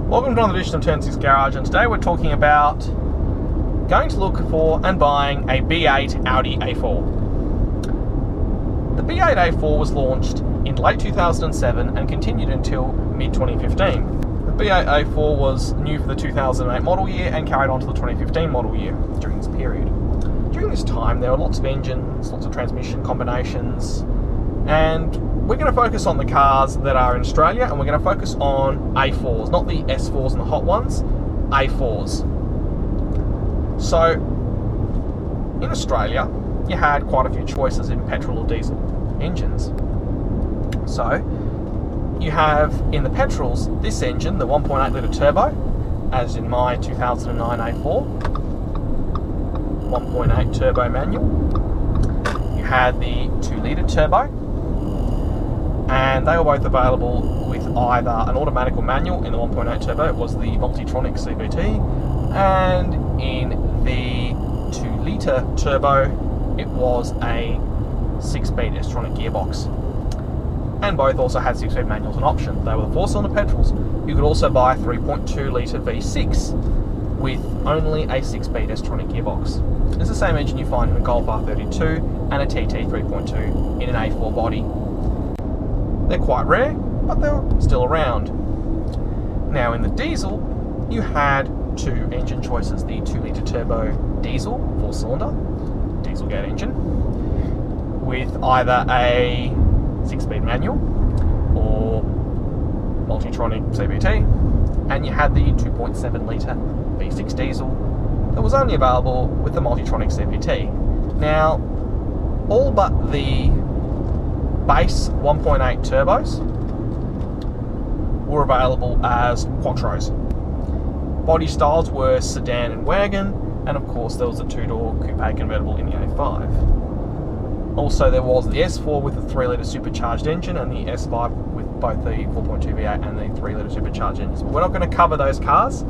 Welcome to another edition of Turn 6 Garage, and today we're talking about going to look for and buying a B8 Audi A4. The B8 A4 was launched in late 2007 and continued until mid-2015. The B8 A4 was new for the 2008 model year and carried on to the 2015 model year during this period. During this time there were lots of engines, lots of transmission combinations, and we're going to focus on the cars that are in Australia, and we're going to focus on A4s, not the S4s and the hot ones, A4s. So, in Australia, you had quite a few choices in petrol or diesel engines. So, you have, in the petrols, this engine, the 1.8 litre turbo, as in my 2009 A4, 1.8 turbo manual. You had the 2 litre turbo, and they were both available with either an automatic or manual. In the 1.8 turbo it was the S-Tronic CVT, and in the 2 litre turbo it was a 6-speed S-Tronic gearbox, and both also had 6-speed manuals an option. They were the 4-cylinder petrols. You could also buy a 3.2 litre V6 with only a 6-speed S-Tronic gearbox. It's the same engine you find in a Golf R32 and a TT 3.2 in an A4 body. They're quite rare, but they're still around. Now in the diesel, you had 2 engine choices: the 2 litre turbo diesel, 4-cylinder, diesel-gate engine, with either a 6-speed manual or multi-tronic CVT, and you had the 2.7 litre V6 diesel that was only available with the multi-tronic CVT. Now, all but the base 1.8 turbos were available as quattros. Body styles were sedan and wagon, and of course there was a 2-door coupe convertible in the A5. Also there was the S4 with the 3 litre supercharged engine, and the S5 with both the 4.2 V8 and the 3 litre supercharged engines. But we're not going to cover those cars.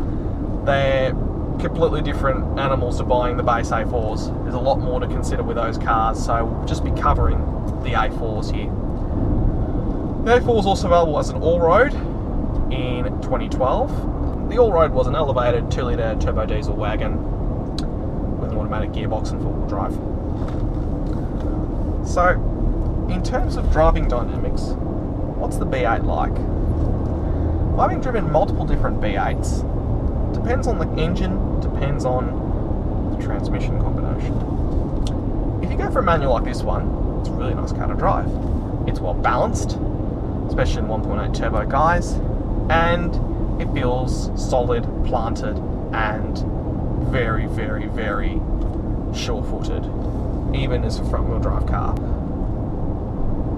They're completely different animals to buying the base A4s. There's a lot more to consider with those cars, so we'll just be covering the A4s here. The A4 was also available as an all-road in 2012. The all-road was an elevated 2 litre turbo diesel wagon with an automatic gearbox and 4-wheel drive. So, in terms of driving dynamics, what's the B8 like? Well, having driven multiple different B8s, depends on the engine, depends on the transmission combination. If you go for a manual like this one, it's a really nice car to drive. It's well balanced, especially in 1.8 turbo guys, and it feels solid, planted, and very, very, very sure-footed, even as a front-wheel drive car.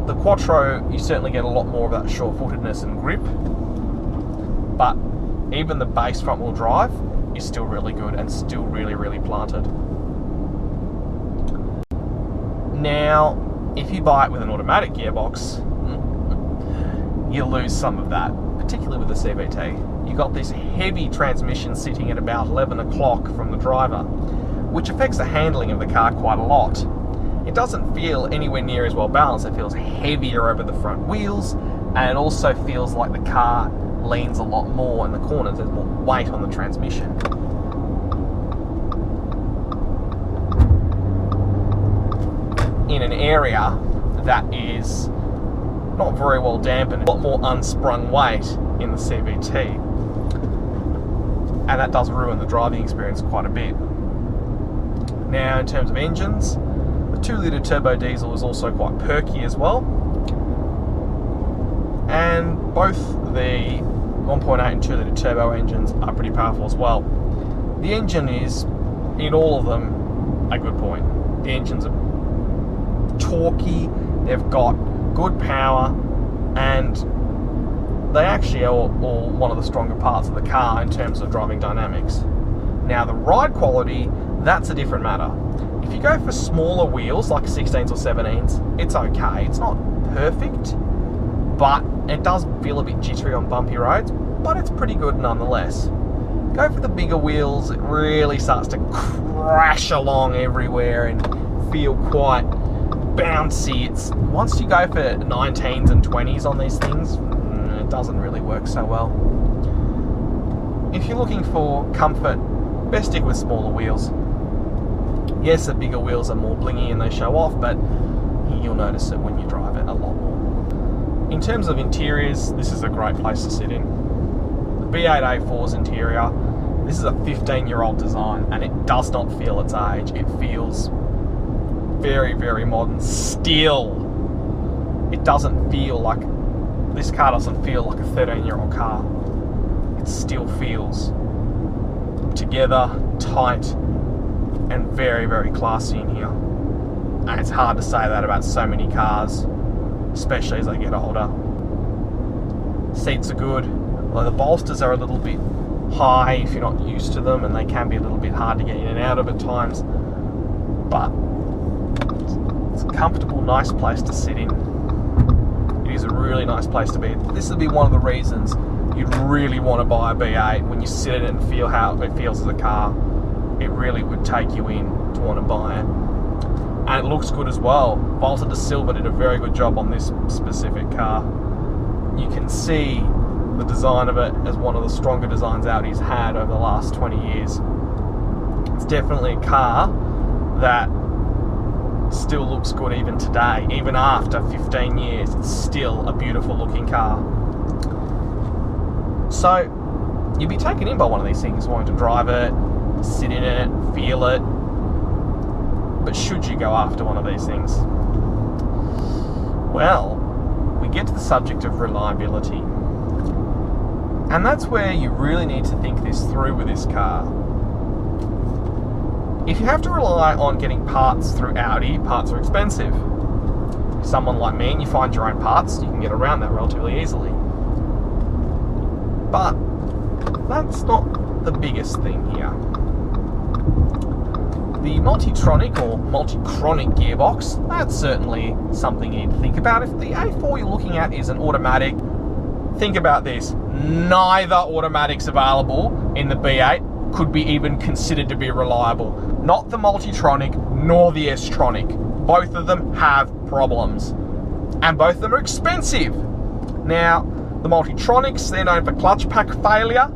The Quattro, you certainly get a lot more of that sure-footedness and grip, but even the base front-wheel drive is still really good and still really, really planted. Now, if you buy it with an automatic gearbox, you lose some of that, particularly with the CVT. You got this heavy transmission sitting at about 11 o'clock from the driver, which affects the handling of the car quite a lot. It doesn't feel anywhere near as well balanced. It feels heavier over the front wheels, and it also feels like the car leans a lot more in the corners. There's more weight on the transmission. In an area that is not very well dampened, a lot more unsprung weight in the CVT, and that does ruin the driving experience quite a bit. Now, in terms of engines, the 2 litre turbo diesel is also quite perky as well, and both the 1.8 and 2 litre turbo engines are pretty powerful as well. The engine is, in all of them, a good point. The engines are torquey, they've got good power, and they actually are all one of the stronger parts of the car in terms of driving dynamics. Now the ride quality, that's a different matter. If you go for smaller wheels like 16s or 17s, it's okay. It's not perfect, but it does feel a bit jittery on bumpy roads, but it's pretty good nonetheless. Go for the bigger wheels, it really starts to crash along everywhere and feel quite bouncy. It's once you go for 19s and 20s on these things, it doesn't really work so well. if you're looking for comfort, best stick with smaller wheels. Yes, the bigger wheels are more blingy and they show off, but you'll notice it when you drive it a lot more. In terms of interiors, this is a great place to sit in. The B8 A4's interior, this is a 15-year-old design and it does not feel its age. It feels very, very modern still. It doesn't feel like, this car doesn't feel like a 13-year-old car. It still feels together, tight, and very, very classy in here. And it's hard to say that about so many cars, especially as they get older. Seats are good. Well, the bolsters are a little bit high if you're not used to them, and they can be a little bit hard to get in and out of at times. But it's a comfortable, nice place to sit in. It is a really nice place to be. This would be one of the reasons you'd really want to buy a B8. When you sit in it and feel how it feels as a car, it really would take you in to want to buy it. And it looks good as well. Volta de Silva did a very good job on this specific car. You can see the design of it as one of the stronger designs Audi's had over the last 20 years. It's definitely a car that still looks good even today. Even after 15 years, it's still a beautiful looking car. So, you'd be taken in by one of these things, wanting to drive it, sit in it, feel it. But should you go after one of these things? Well, we get to the subject of reliability. And that's where you really need to think this through with this car. If you have to rely on getting parts through Audi, parts are expensive. If someone like me and you find your own parts, you can get around that relatively easily. But that's not the biggest thing here. The multi-tronic or multi-chronic gearbox, that's certainly something you need to think about. If the A4 you're looking at is an automatic, think about this. Neither automatic's available in the B8 could be even considered to be reliable. Not the multi-tronic nor the S-Tronic. Both of them have problems. And both of them are expensive. Now, the multi-tronics, they're known for clutch pack failure.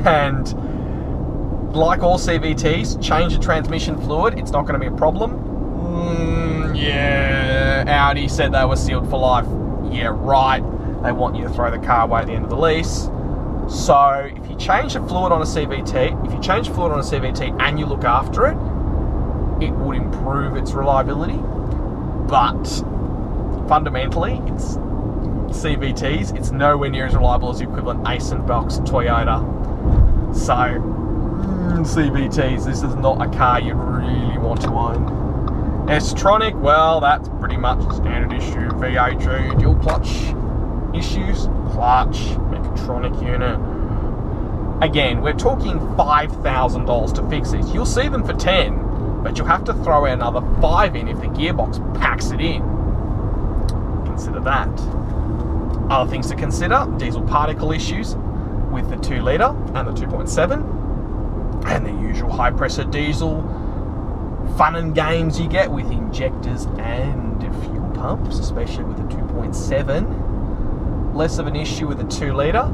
And like all CVTs, change the transmission fluid, it's not going to be a problem. Yeah, Audi said they were sealed for life. Yeah, right. They want you to throw the car away at the end of the lease. So if you change the fluid on a CVT, and you look after it, it would improve its reliability. But fundamentally, it's CVTs. It's nowhere near as reliable as the equivalent Ace and Box Toyota. So CVTs, this is not a car you really want to own. S-Tronic, well, that's pretty much a standard issue. V8 dual clutch issues, clutch, mechatronic unit. Again, we're talking $5,000 to fix these. You'll see them for 10, but you'll have to throw another 5 in if the gearbox packs it in. Consider that. Other things to consider, diesel particle issues with the 2 litre and the 2.7, and the usual high pressure diesel fun and games you get with injectors and fuel pumps, especially with the 2.7. Less of an issue with the 2 litre,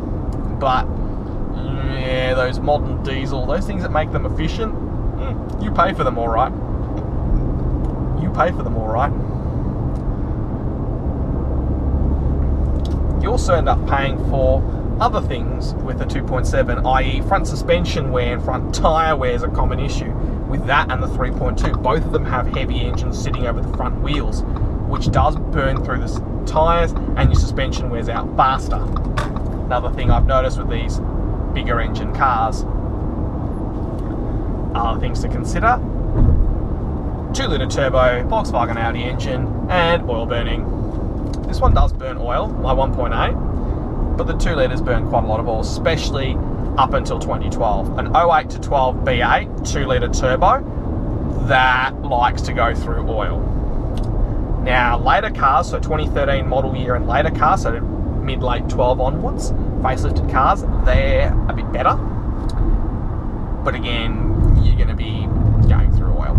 but yeah, those modern diesel, those things that make them efficient, you pay for them all right. You pay for them all right. You also end up paying for other things with the 2.7, i.e. front suspension wear and front tyre wear is a common issue with that and the 3.2. Both of them have heavy engines sitting over the front wheels, which does burn through the tyres and your suspension wears out faster. Another thing I've noticed with these bigger engine cars. Other things to consider: 2 litre turbo, Volkswagen Audi engine, and oil burning. This one does burn oil, my 1.8, but the 2 litres burn quite a lot of oil, especially up until 2012. An 08 to 12 B8, 2 litre turbo, that likes to go through oil. Now, later cars, so 2013 model year and later cars, so mid-late 12 onwards, facelifted cars, they're a bit better. But again, you're going to be going through oil.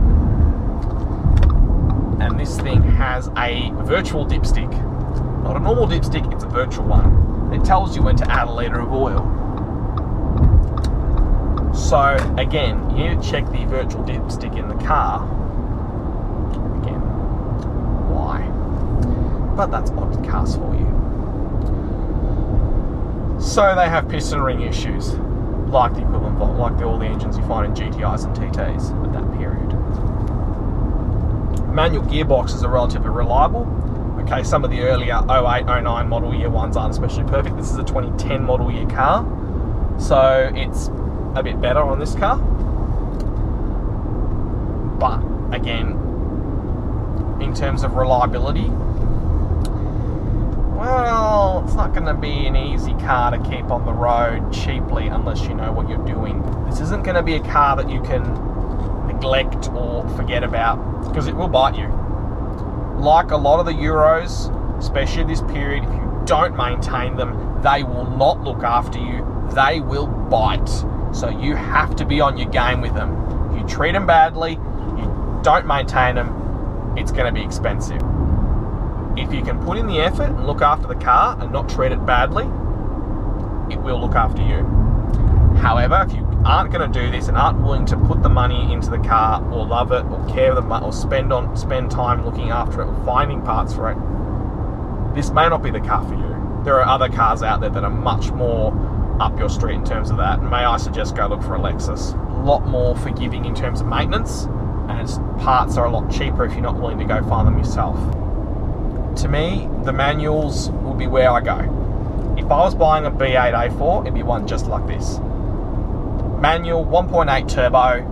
And this thing has a virtual dipstick. Not a normal dipstick, it's a virtual one. It tells you when to add a litre of oil. So again, you need to check the virtual dipstick in the car. Again, why? But that's odd cars for you. So they have piston ring issues, like the equivalent, like all the engines you find in GTIs and TTs at that period. Manual gearboxes are relatively reliable. Okay, some of the earlier 08, 09 model year ones aren't especially perfect. This is a 2010 model year car, so it's a bit better on this car. But again, in terms of reliability, well, it's not going to be an easy car to keep on the road cheaply unless you know what you're doing. This isn't going to be a car that you can neglect or forget about, because it will bite you. Like a lot of the Euros, especially this period, if you don't maintain them, they will not look after you. They will bite. So you have to be on your game with them. If you treat them badly, you don't maintain them, it's going to be expensive. If you can put in the effort and look after the car and not treat it badly, it will look after you. However, if you aren't going to do this and aren't willing to put the money into the car or love it or care the or spend time looking after it or finding parts for it, this may not be the car for you. There are other cars out there that are much more up your street in terms of that, and may I suggest go look for a Lexus. A lot more forgiving in terms of maintenance, and its parts are a lot cheaper if you're not willing to go find them yourself. To me, the manuals will be where I go. If I was buying a B8 A4, it'd be one just like this. Manual, 1.8 turbo,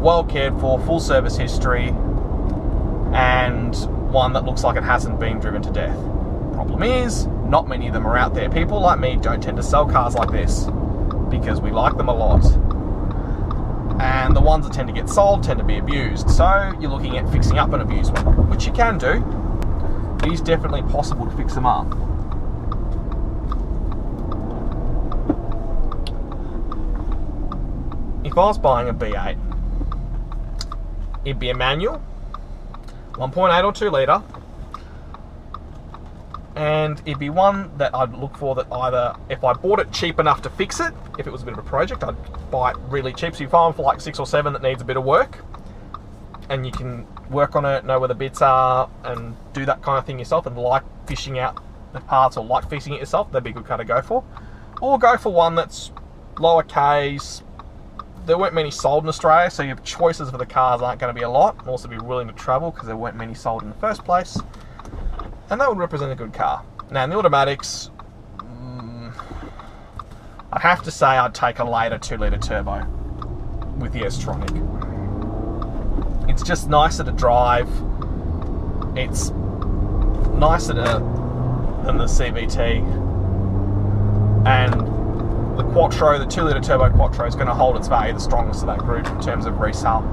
well cared for, full service history, and one that looks like it hasn't been driven to death. Problem is, not many of them are out there. People like me don't tend to sell cars like this because we like them a lot. And the ones that tend to get sold tend to be abused. So you're looking at fixing up an abused one, which you can do. It is definitely possible to fix them up. If I was buying a B8, it'd be a manual, 1.8 or 2 litre, and it'd be one that I'd look for that either, if I bought it cheap enough to fix it, if it was a bit of a project, I'd buy it really cheap. So you find one for like 6 or 7 that needs a bit of work, and you can work on it, know where the bits are, and do that kind of thing yourself, and like fishing out the parts or like fixing it yourself, that'd be a good car to go for. Or go for one that's lower Ks. There weren't many sold in Australia, so your choices for the cars aren't going to be a lot, and also be willing to travel because there weren't many sold in the first place. And that would represent a good car. Now in the automatics, I'd have to say I'd take a later 2 litre turbo with the S-Tronic. It's just nicer to drive. It's nicer than the CVT. And the Quattro, the 2 litre turbo Quattro, is going to hold its value the strongest of that group in terms of resale.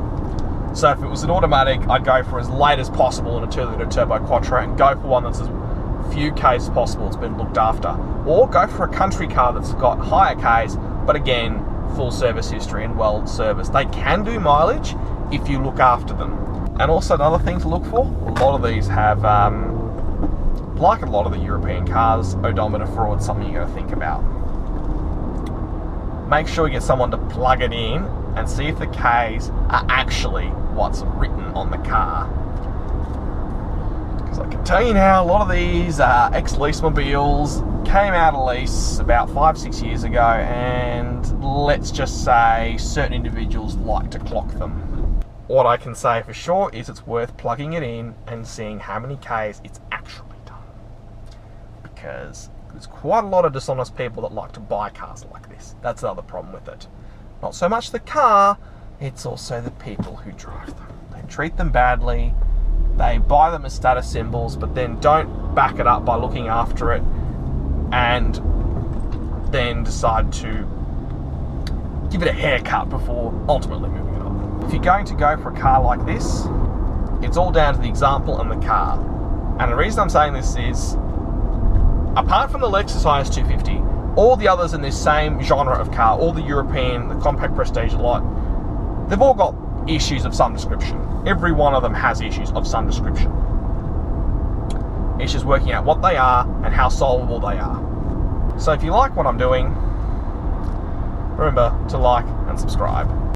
So if it was an automatic, I'd go for as late as possible in a 2 litre turbo Quattro and go for one that's as few Ks as possible, it's been looked after. Or go for a country car that's got higher Ks, but again, full service history and well serviced. They can do mileage if you look after them. And also another thing to look for, a lot of these have, like a lot of the European cars, odometer fraud, something you got to think about. Make sure you get someone to plug it in and see if the Ks are actually what's written on the car. Because I can tell you now, a lot of these ex-leasemobiles came out of lease about 5-6 years ago, and let's just say certain individuals like to clock them. What I can say for sure is it's worth plugging it in and seeing how many Ks it's actually done. Because there's quite a lot of dishonest people that like to buy cars like this. That's the other problem with it. Not so much the car, it's also the people who drive them. They treat them badly, they buy them as status symbols, but then don't back it up by looking after it, and then decide to give it a haircut before ultimately moving it on. If you're going to go for a car like this, it's all down to the example and the car. And the reason I'm saying this is, apart from the Lexus IS250, all the others in this same genre of car, all the European, the compact prestige lot, they've all got issues of some description. Every one of them has issues of some description. It's just working out what they are and how solvable they are. So if you like what I'm doing, remember to like and subscribe.